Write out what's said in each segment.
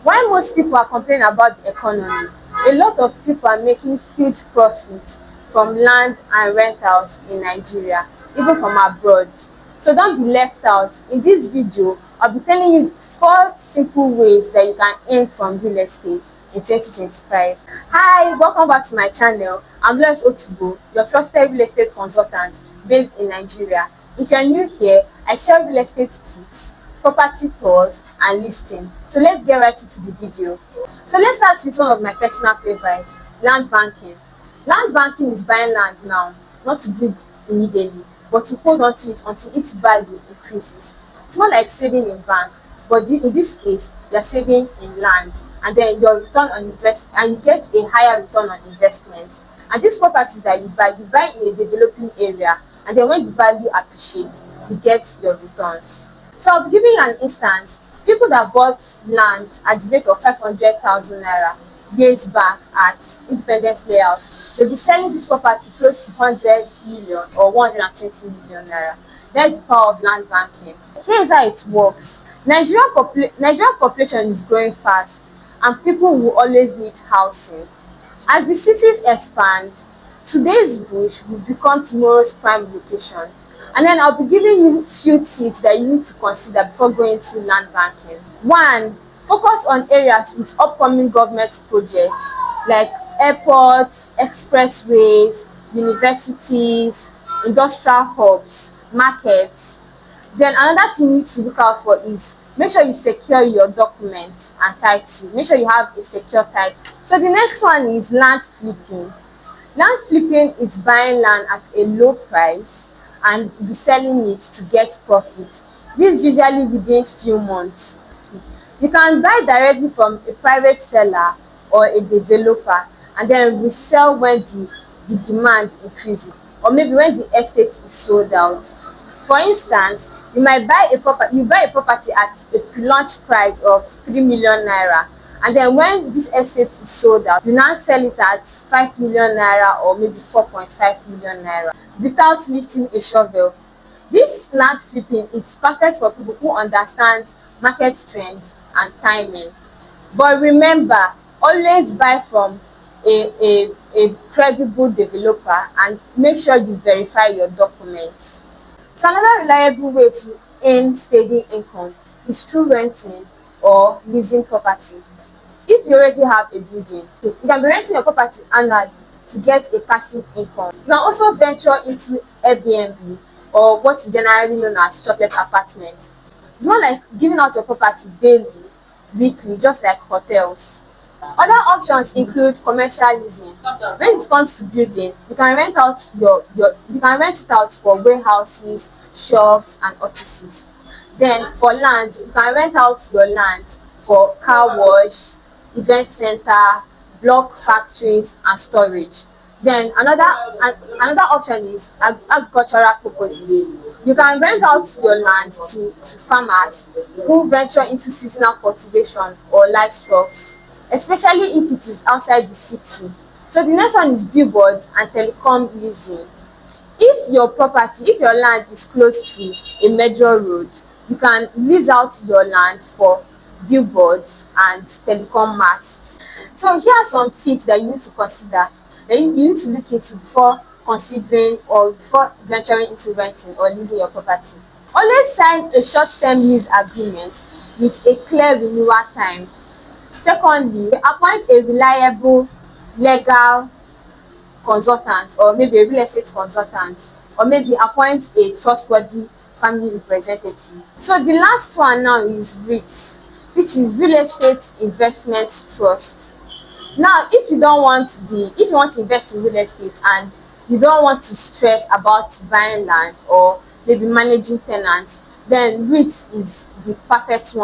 While most people are complaining about the economy, a lot of people are making huge profits from land and rentals in Nigeria, even from abroad. So don't be left out. In this video, I'll be telling you 4 simple ways that you can earn from real estate in 2025. Hi, welcome back to my channel. I'm Bless Otubo, your trusted real estate consultant based in Nigeria. If you're new here, I share real estate tips, property tours and listing. So let's get right into the video. So let's start with one of my personal favorites, land banking. Land banking is buying land now, not to build immediately, but to hold on to it until its value increases. It's more like saving in bank, but in this case, you're saving in land, and then your return on investment, and you get a higher return on investment. And these properties that you buy in a developing area, and then when the value appreciates, you get your returns. So I'll be giving you an instance. People that bought land at the rate of 500,000 naira years back at Independence Layout, they'll be selling this property close to 100 million or 120 million naira. That's the power of land banking. Here's how it works. Nigerian population is growing fast, and people will always need housing. As the cities expand, today's bush will become tomorrow's prime location. And then I'll be giving you few tips that you need to consider before going to land banking. 1. Focus on areas with upcoming government projects like airports, expressways, universities, industrial hubs, markets. Then another thing you need to look out for is make sure you secure your documents and title. Make sure you have a secure title. So the next one is land flipping. Land flipping is buying land at a low price and reselling it to get profit. This is usually within few months. You can buy directly from a private seller or a developer and then resell when the demand increases, or maybe when the estate is sold out. For instance, you buy a property at a pre-launch price of 3 million naira, and then when this estate is sold out, you now sell it at 5 million naira or maybe 4.5 million naira without lifting a shovel. This land flipping is perfect for people who understand market trends and timing. But remember, always buy from a credible developer and make sure you verify your documents. So another reliable way to earn steady income is through renting or leasing property. If you already have a building, you can be renting your property annually to get a passive income. You can also venture into Airbnb, or what is generally known as shortlet apartments. It's more like giving out your property daily, weekly, just like hotels. Other options include commercial leasing. When it comes to building, you can rent it out for warehouses, shops and offices. Then for land, you can rent out your land for car wash, event center, block factories and storage. Then another option is agricultural purposes. You can rent out your land to farmers who venture into seasonal cultivation or livestock, especially if it is outside the city. So the next one is billboards and telecom leasing. If your land is close to a major road, you can lease out your land for billboards and telecom masts. So here are some tips that you need to consider, that you need to look into before considering or before venturing into renting or leasing your property. Always sign a short-term lease agreement with a clear renewal time. Secondly, appoint a reliable legal consultant, or maybe a real estate consultant, or maybe appoint a trustworthy family representative. So the last one now is REITs, which is real estate investment trust. Now, if you want to invest in real estate and you don't want to stress about buying land or maybe managing tenants, then REIT is the perfect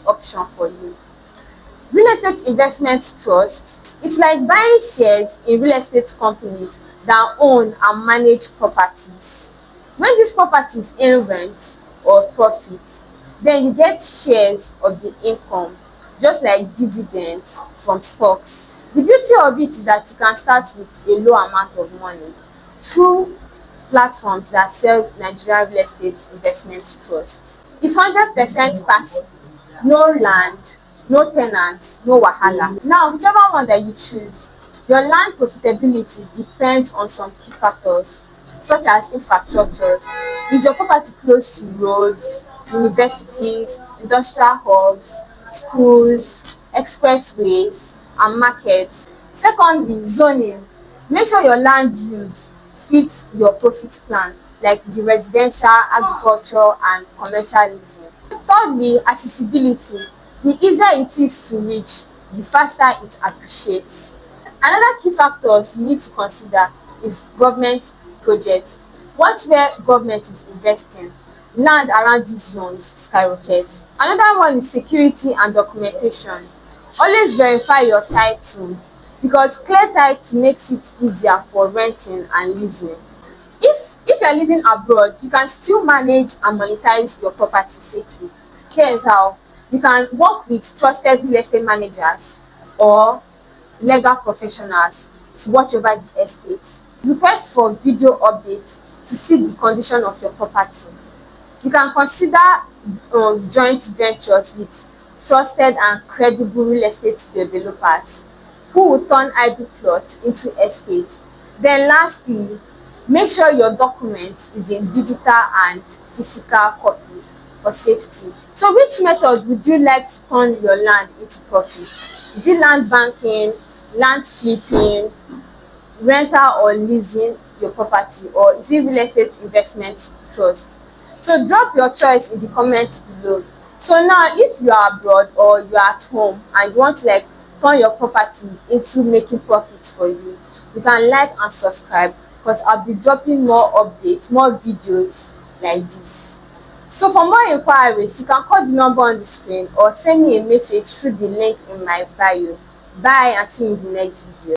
option for you. Real estate investment trust, it's like buying shares in real estate companies that own and manage properties. When these properties earn rent or profit, then you get shares of the income, just like dividends from stocks. The beauty of it is that you can start with a low amount of money through platforms that sell Nigerian real estate investment trusts. It's 100% passive, no land, no tenants, no wahala. Now, whichever one that you choose, your land profitability depends on some key factors such as infrastructures. Is your property close to roads, universities, industrial hubs, schools, expressways and markets? Secondly, zoning. Make sure your land use fits your profit plan, like the residential, agriculture and commercial leasing. Thirdly, accessibility. The easier it is to reach, the faster it appreciates. Another key factors you need to consider is government projects. Watch where government is investing. Land around these zones skyrocket. Another one is security and documentation. Always verify your title because clear title makes it easier for renting and leasing. If you're living abroad, you can still manage and monetize your property safely. Here's how. You can work with trusted real estate managers or legal professionals to watch over the estate. Request for video updates to see the condition of your property. You can consider joint ventures with trusted and credible real estate developers who will turn idle plots into estates. Then lastly, make sure your document is in digital and physical copies for safety. So which method would you like to turn your land into profit? Is it land banking, land flipping, rental or leasing your property, or is it real estate investment trust? So drop your choice in the comments below. So now if you are abroad or you are at home and you want to like turn your properties into making profits for you, you can like and subscribe because I'll be dropping more updates, more videos like this. So for more inquiries, you can call the number on the screen or send me a message through the link in my bio. Bye and see you in the next video.